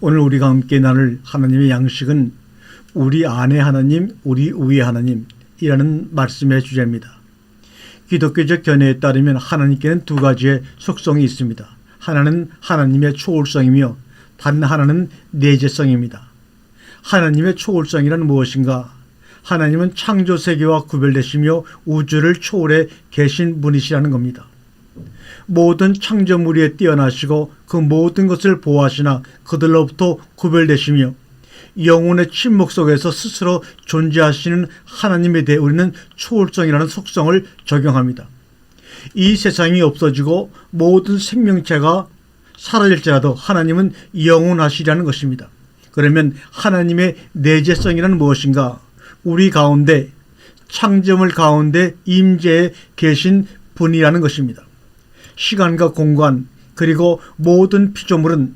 오늘 우리가 함께 나눌 하나님의 양식은 우리 안에 하나님, 우리 위에 하나님이라는 말씀의 주제입니다. 기독교적 견해에 따르면 하나님께는 두 가지의 속성이 있습니다. 하나는 하나님의 초월성이며 다른 하나는 내재성입니다. 하나님의 초월성이란 무엇인가? 하나님은 창조 세계와 구별되시며 우주를 초월해 계신 분이시라는 겁니다. 모든 창조물에 뛰어나시고 그 모든 것을 보호하시나 그들로부터 구별되시며 영혼의 침묵 속에서 스스로 존재하시는 하나님에 대해 우리는 초월성이라는 속성을 적용합니다. 이 세상이 없어지고 모든 생명체가 사라질지라도 하나님은 영원하시라는 것입니다. 그러면 하나님의 내재성이란 무엇인가? 우리 가운데, 창조물 가운데 임재해 계신 분이라는 것입니다. 시간과 공간 그리고 모든 피조물은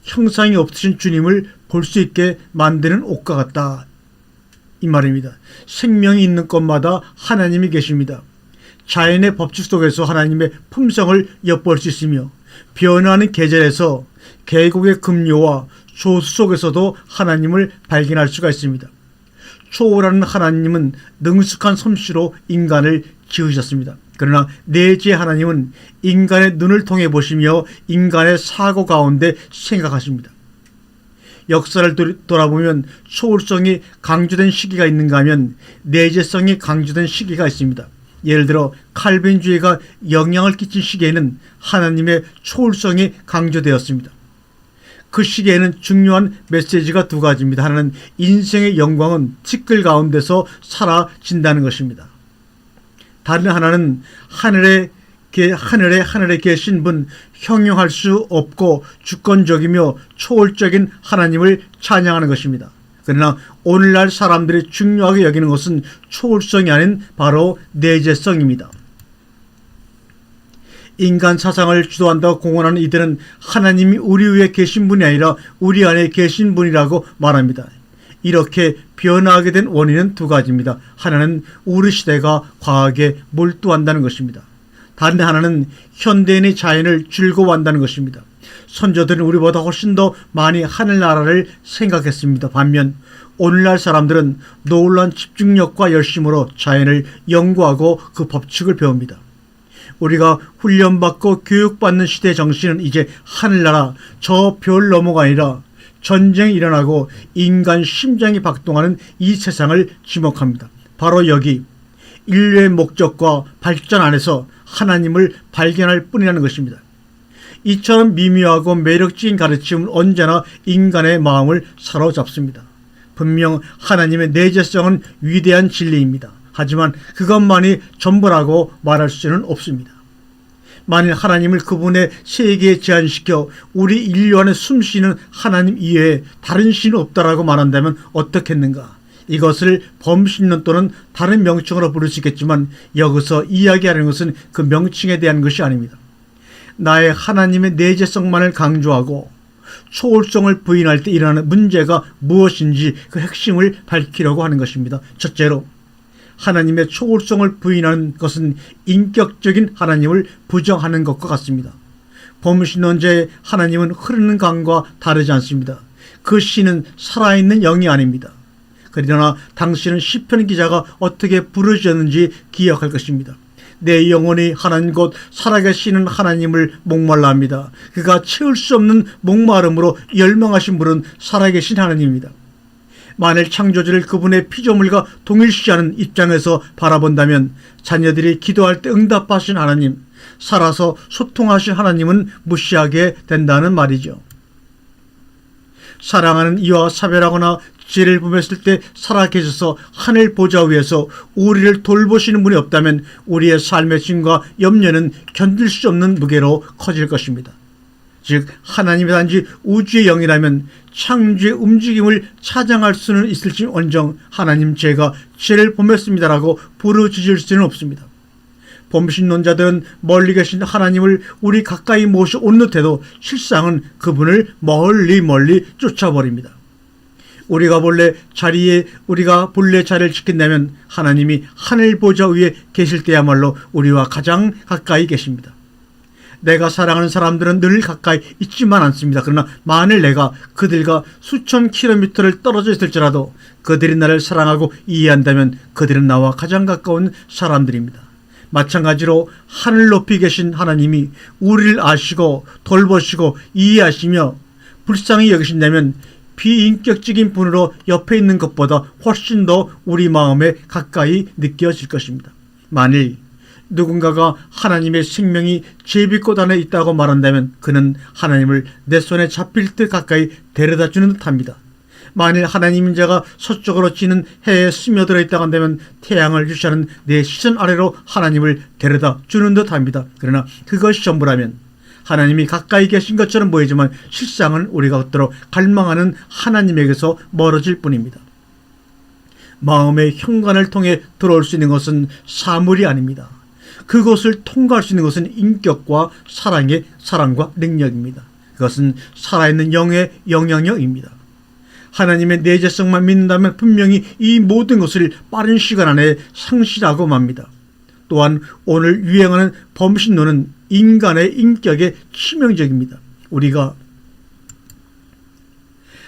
형상이 없으신 주님을 볼 수 있게 만드는 옷과 같다, 이 말입니다. 생명이 있는 곳마다 하나님이 계십니다. 자연의 법칙 속에서 하나님의 품성을 엿볼 수 있으며 변화하는 계절에서 계곡의 급류와 조수 속에서도 하나님을 발견할 수가 있습니다. 초월하는 하나님은 능숙한 솜씨로 인간을 지으셨습니다. 그러나 내재 하나님은 인간의 눈을 통해 보시며 인간의 사고 가운데 생각하십니다. 역사를 돌아보면 초월성이 강조된 시기가 있는가 하면 내재성이 강조된 시기가 있습니다. 예를 들어 칼빈주의가 영향을 끼친 시기에는 하나님의 초월성이 강조되었습니다. 그 시기에는 중요한 메시지가 두 가지입니다. 하나는 인생의 영광은 티끌 가운데서 사라진다는 것입니다. 다른 하나는 하늘에 계신 분, 형용할 수 없고 주권적이며 초월적인 하나님을 찬양하는 것입니다. 그러나 오늘날 사람들이 중요하게 여기는 것은 초월성이 아닌 바로 내재성입니다. 인간 사상을 주도한다고 공언하는 이들은 하나님이 우리 위에 계신 분이 아니라 우리 안에 계신 분이라고 말합니다. 이렇게 변화하게 된 원인은 두 가지입니다. 하나는 우리 시대가 과학에 몰두한다는 것입니다. 다른 하나는 현대인의 자연을 즐거워한다는 것입니다. 선조들은 우리보다 훨씬 더 많이 하늘나라를 생각했습니다. 반면 오늘날 사람들은 놀라운 집중력과 열심으로 자연을 연구하고 그 법칙을 배웁니다. 우리가 훈련받고 교육받는 시대의 정신은 이제 하늘나라 저 별 너머가 아니라 전쟁이 일어나고 인간 심장이 박동하는 이 세상을 지목합니다. 바로 여기 인류의 목적과 발전 안에서 하나님을 발견할 뿐이라는 것입니다. 이처럼 미묘하고 매력적인 가르침은 언제나 인간의 마음을 사로잡습니다. 분명 하나님의 내재성은 위대한 진리입니다. 하지만 그것만이 전부라고 말할 수는 없습니다. 만일 하나님을 그분의 세계에 제한시켜 우리 인류 안에 숨쉬는 하나님 이외에 다른 신은 없다라고 말한다면 어떻겠는가? 이것을 범신론 또는 다른 명칭으로 부를 수 있겠지만 여기서 이야기하는 것은 그 명칭에 대한 것이 아닙니다. 나의 하나님의 내재성만을 강조하고 초월성을 부인할 때 일어나는 문제가 무엇인지 그 핵심을 밝히려고 하는 것입니다. 첫째로 하나님의 초월성을 부인하는 것은 인격적인 하나님을 부정하는 것과 같습니다. 범신론자의 하나님은 흐르는 강과 다르지 않습니다. 그 신은 살아있는 영이 아닙니다. 그러나 당신은 시편 기자가 어떻게 부르짖었는지 기억할 것입니다. 내 영혼이 하나님 곧 살아계시는 하나님을 목말라 합니다. 그가 채울 수 없는 목마름으로 열망하신 분은 살아계신 하나님입니다. 만일 창조주를 그분의 피조물과 동일시하는 입장에서 바라본다면 자녀들이 기도할 때 응답하신 하나님, 살아서 소통하신 하나님은 무시하게 된다는 말이죠. 사랑하는 이와 사별하거나 죄를 범했을 때 살아계셔서 하늘 보좌 위에서 우리를 돌보시는 분이 없다면 우리의 삶의 짐과 염려는 견딜 수 없는 무게로 커질 것입니다. 즉 하나님이 단지 우주의 영이라면 창조의 움직임을 차장할 수는 있을지언정 하나님 제가 죄를 범했습니다라고 부르짖을 수는 없습니다. 범신론자들은 멀리 계신 하나님을 우리 가까이 모셔온 듯해도 실상은 그분을 멀리 쫓아버립니다. 우리가 본래 자리를 지킨다면 하나님이 하늘 보좌 위에 계실 때야말로 우리와 가장 가까이 계십니다. 내가 사랑하는 사람들은 늘 가까이 있지만 않습니다. 그러나 만일 내가 그들과 수천 킬로미터를 떨어져 있을지라도 그들이 나를 사랑하고 이해한다면 그들은 나와 가장 가까운 사람들입니다. 마찬가지로 하늘 높이 계신 하나님이 우리를 아시고 돌보시고 이해하시며 불쌍히 여기신다면 비인격적인 분으로 옆에 있는 것보다 훨씬 더 우리 마음에 가까이 느껴질 것입니다. 만일 누군가가 하나님의 생명이 제비꽃 안에 있다고 말한다면 그는 하나님을 내 손에 잡힐 듯 가까이 데려다 주는 듯합니다. 만일 하나님인 자가 서쪽으로 지는 해에 스며들어 있다고 한다면 태양을 주시하는 내 시선 아래로 하나님을 데려다 주는 듯합니다. 그러나 그것이 전부라면 하나님이 가까이 계신 것처럼 보이지만 실상은 우리가 겉으로 갈망하는 하나님에게서 멀어질 뿐입니다. 마음의 현관을 통해 들어올 수 있는 것은 사물이 아닙니다. 그것을 통과할 수 있는 것은 인격과 사랑과 능력입니다. 그것은 살아있는 영의 영향력입니다. 하나님의 내재성만 믿는다면 분명히 이 모든 것을 빠른 시간 안에 상실하고 맙니다. 또한 오늘 유행하는 범신론은 인간의 인격에 치명적입니다. 우리가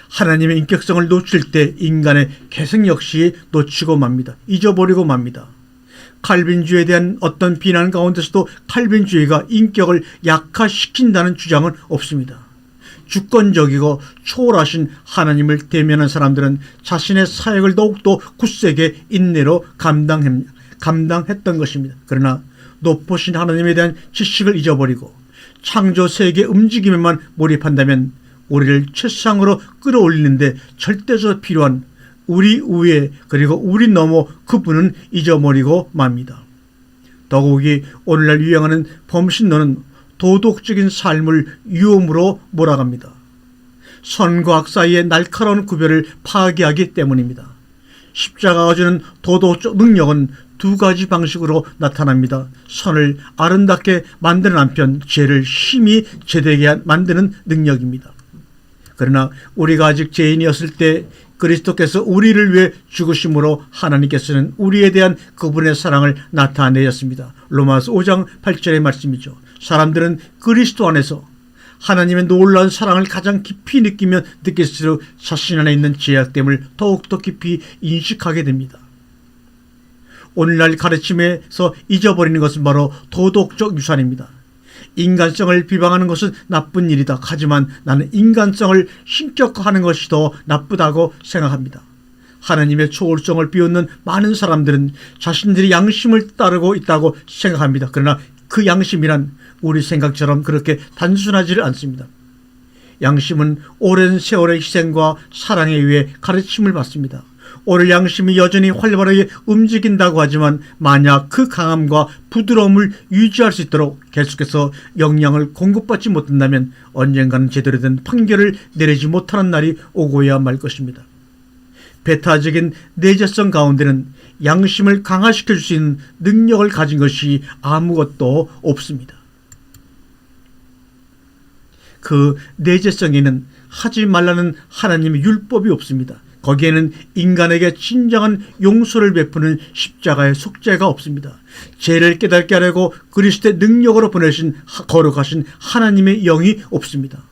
하나님의 인격성을 놓칠 때 인간의 개성 역시 놓치고 맙니다. 잊어버리고 맙니다. 칼빈주의에 대한 어떤 비난 가운데서도 칼빈주의가 인격을 약화시킨다는 주장은 없습니다. 주권적이고 초월하신 하나님을 대면한 사람들은 자신의 사역을 더욱더 굳세게 인내로 감당했던 것입니다. 그러나 높으신 하나님에 대한 지식을 잊어버리고 창조 세계 움직임에만 몰입한다면 우리를 최상으로 끌어올리는데 절대적으로 필요한 우리 위에 그리고 우리 너머 그분은 잊어버리고 맙니다. 더욱이 오늘날 유행하는 범신론은 도덕적인 삶을 유혹으로 몰아갑니다. 선과 악 사이의 날카로운 구별을 파괴하기 때문입니다. 십자가가 주는 도덕적 능력은 두 가지 방식으로 나타납니다. 선을 아름답게 만드는 한편 죄를 심히 제되게 만드는 능력입니다. 그러나 우리가 아직 죄인이었을 때 그리스도께서 우리를 위해 죽으심으로 하나님께서는 우리에 대한 그분의 사랑을 나타내셨습니다. 로마서 5장 8절의 말씀이죠. 사람들은 그리스도 안에서 하나님의 놀라운 사랑을 가장 깊이 느낄수록 자신 안에 있는 죄악됨을 더욱더 깊이 인식하게 됩니다. 오늘날 가르침에서 잊어버리는 것은 바로 도덕적 유산입니다. 인간성을 비방하는 것은 나쁜 일이다. 하지만 나는 인간성을 신격화하는 것이 더 나쁘다고 생각합니다. 하나님의 초월성을 비웃는 많은 사람들은 자신들이 양심을 따르고 있다고 생각합니다. 그러나 그 양심이란 우리 생각처럼 그렇게 단순하지를 않습니다. 양심은 오랜 세월의 희생과 사랑에 의해 가르침을 받습니다. 오늘 양심이 여전히 활발하게 움직인다고 하지만 만약 그 강함과 부드러움을 유지할 수 있도록 계속해서 영향을 공급받지 못한다면 언젠가는 제대로 된 판결을 내리지 못하는 날이 오고야 말 것입니다. 배타적인 내재성 가운데는 양심을 강화시킬 수 있는 능력을 가진 것이 아무것도 없습니다. 그 내재성에는 하지 말라는 하나님의 율법이 없습니다. 거기에는 인간에게 진정한 용서를 베푸는 십자가의 속죄가 없습니다. 죄를 깨닫게 하려고 그리스도의 능력으로 보내신 거룩하신 하나님의 영이 없습니다.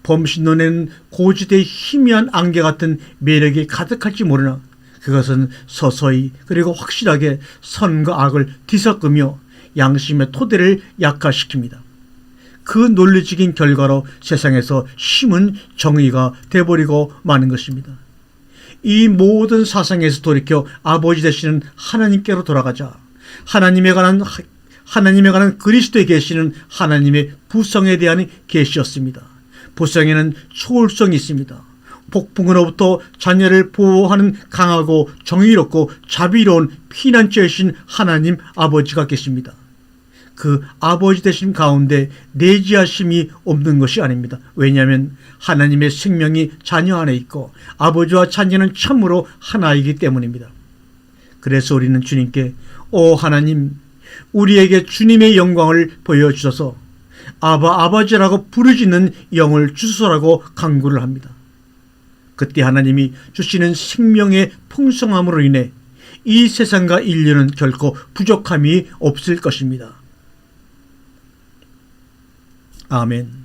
범신론에는 고지대의 희미한 안개 같은 매력이 가득할지 모르나 그것은 서서히 그리고 확실하게 선과 악을 뒤섞으며 양심의 토대를 약화시킵니다. 그 논리적인 결과로 세상에서 심은 정의가 돼버리고 마는 것입니다. 이 모든 사상에서 돌이켜 아버지 되시는 하나님께로 돌아가자 하나님에 관한 그리스도의 계시는 하나님의 부성에 대한 계시였습니다. 부성에는 초월성이 있습니다. 폭풍으로부터 자녀를 보호하는 강하고 정의롭고 자비로운 피난처이신 하나님 아버지가 계십니다. 그 아버지 되심 가운데 내지하심이 없는 것이 아닙니다. 왜냐하면 하나님의 생명이 자녀 안에 있고 아버지와 자녀는 참으로 하나이기 때문입니다. 그래서 우리는 주님께 오 하나님 우리에게 주님의 영광을 보여주셔서 아버지라고 부르짖는 영을 주소서라고 간구를 합니다. 그때 하나님이 주시는 생명의 풍성함으로 인해 이 세상과 인류는 결코 부족함이 없을 것입니다. 아멘.